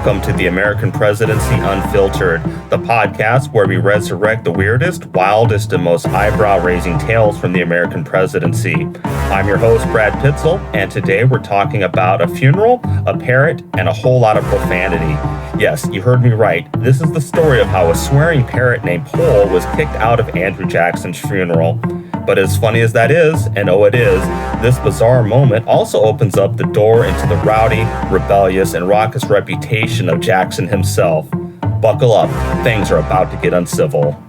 welcome to the American Presidency Unfiltered, the podcast where we resurrect the weirdest, wildest, and most eyebrow-raising tales from the American presidency. I'm your host, Brad Pitzl, and today we're talking about a funeral, a parrot, and a whole lot of profanity. Yes, you heard me right. This is the story of how a swearing parrot named Paul was kicked out of Andrew Jackson's funeral. But as funny as that is, and oh it is, this bizarre moment also opens up the door into the rowdy, rebellious, and raucous reputation of Jackson himself. Buckle up, things are about to get uncivil.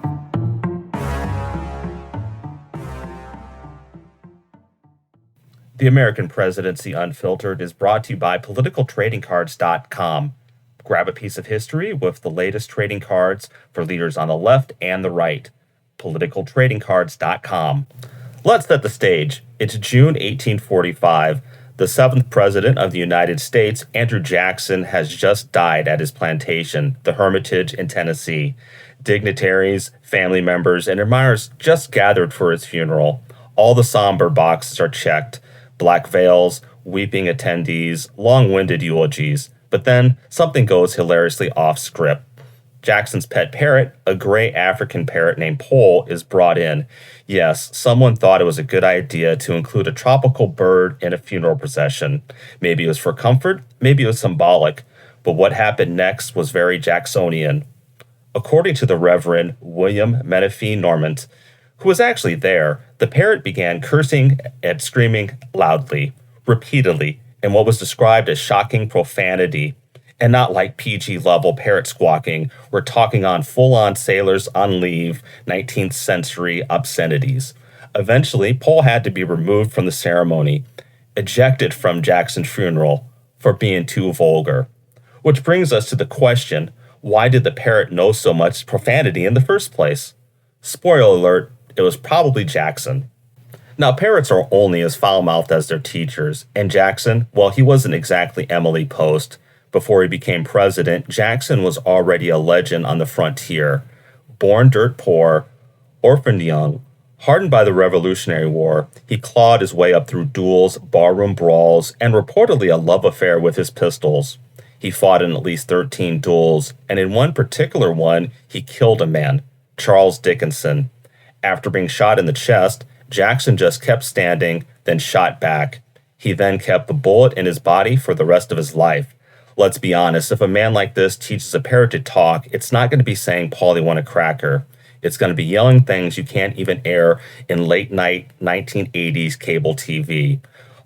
The American Presidency Unfiltered is brought to you by politicaltradingcards.com. Grab a piece of history with the latest trading cards for leaders on the left and the right. politicaltradingcards.com. Let's set the stage. It's June 1845. The 7th President of the United States, Andrew Jackson, has just died at his plantation, the Hermitage in Tennessee. Dignitaries, family members, and admirers just gathered for his funeral. All the somber boxes are checked. Black veils, weeping attendees, long-winded eulogies. But then something goes hilariously off script. Jackson's pet parrot, a gray African parrot named Paul, is brought in. Yes, someone thought it was a good idea to include a tropical bird in a funeral procession. Maybe it was for comfort, maybe it was symbolic, but what happened next was very Jacksonian. According to the Reverend William Menifee Normant, who was actually there, the parrot began cursing and screaming loudly, repeatedly, in what was described as shocking profanity. And not like PG-level parrot squawking. We're talking on full-on sailors on leave, 19th century obscenities. Eventually, Paul had to be removed from the ceremony, ejected from Jackson's funeral for being too vulgar. Which brings us to the question, why did the parrot know so much profanity in the first place? Spoiler alert, it was probably Jackson. Now, parrots are only as foul-mouthed as their teachers, and Jackson, well, he wasn't exactly Emily Post. Before he became president, Jackson was already a legend on the frontier. Born dirt poor, orphaned young, hardened by the Revolutionary War, he clawed his way up through duels, barroom brawls, and reportedly a love affair with his pistols. He fought in at least 13 duels, and in one particular one, he killed a man, Charles Dickinson. After being shot in the chest, Jackson just kept standing, then shot back. He then kept the bullet in his body for the rest of his life. Let's be honest, if a man like this teaches a parrot to talk, it's not going to be saying, Paulie, want a cracker. It's going to be yelling things you can't even air in late-night 1980s cable TV.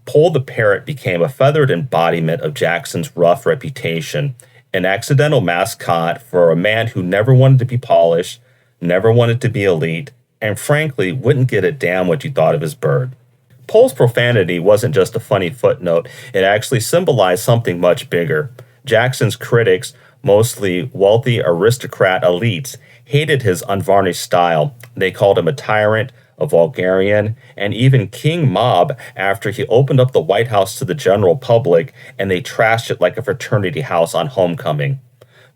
Paul the parrot became a feathered embodiment of Jackson's rough reputation, an accidental mascot for a man who never wanted to be polished, never wanted to be elite, and frankly, wouldn't give a damn what you thought of his bird. Paul's profanity wasn't just a funny footnote, it actually symbolized something much bigger. Jackson's critics, mostly wealthy aristocrat elites, hated his unvarnished style. They called him a tyrant, a vulgarian, and even king mob after he opened up the White House to the general public and they trashed it like a fraternity house on homecoming.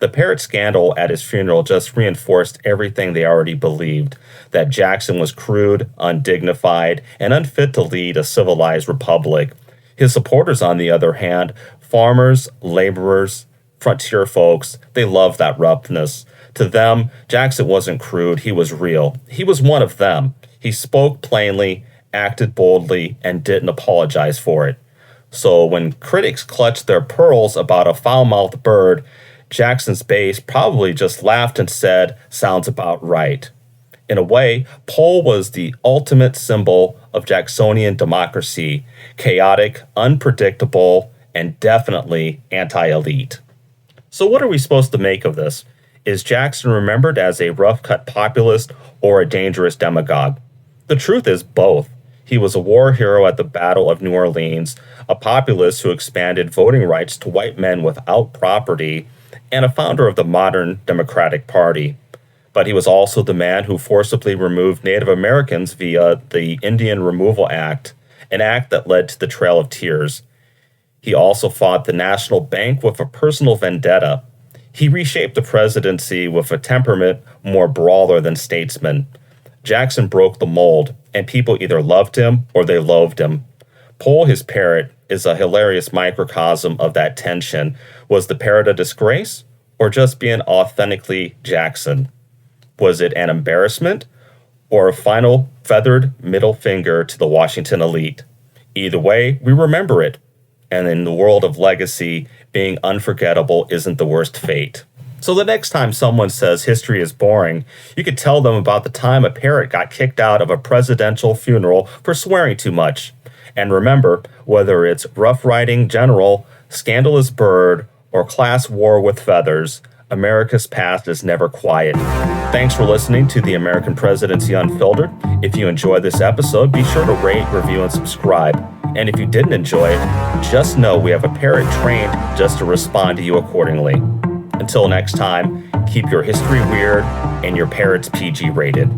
The parrot scandal at his funeral just reinforced everything they already believed, that Jackson was crude, undignified, and unfit to lead a civilized republic. His supporters, on the other hand, farmers, laborers, frontier folks, they loved that roughness. To them, Jackson wasn't crude, he was real. He was one of them. He spoke plainly, acted boldly, and didn't apologize for it. So when critics clutched their pearls about a foul-mouthed bird, Jackson's base probably just laughed and said, sounds about right. In a way, Paul was the ultimate symbol of Jacksonian democracy, chaotic, unpredictable, and definitely anti-elite. So what are we supposed to make of this? Is Jackson remembered as a rough-cut populist or a dangerous demagogue? The truth is both. He was a war hero at the Battle of New Orleans, a populist who expanded voting rights to white men without property, and a founder of the modern Democratic Party. But he was also the man who forcibly removed Native Americans via the Indian Removal Act, an act that led to the Trail of Tears. He also fought the National Bank with a personal vendetta. He reshaped the presidency with a temperament more brawler than statesman. Jackson broke the mold, and people either loved him or they loathed him. Paul, his parrot, is a hilarious microcosm of that tension, Was the Parrot a disgrace, or just being authentically Jackson? Was it an embarrassment, or a final feathered middle finger to the Washington elite? Either way, we remember it. And in the world of legacy, being unforgettable isn't the worst fate. So the next time someone says history is boring, you could tell them about the time a parrot got kicked out of a presidential funeral for swearing too much. And remember, whether it's rough riding general, scandalous bird, or class war with feathers, America's past is never quiet. Thanks for listening to the American Presidency Unfiltered. If you enjoyed this episode, be sure to rate, review, and subscribe. And if you didn't enjoy it, just know we have a parrot trained just to respond to you accordingly. Until next time, keep your history weird and your parrots PG rated.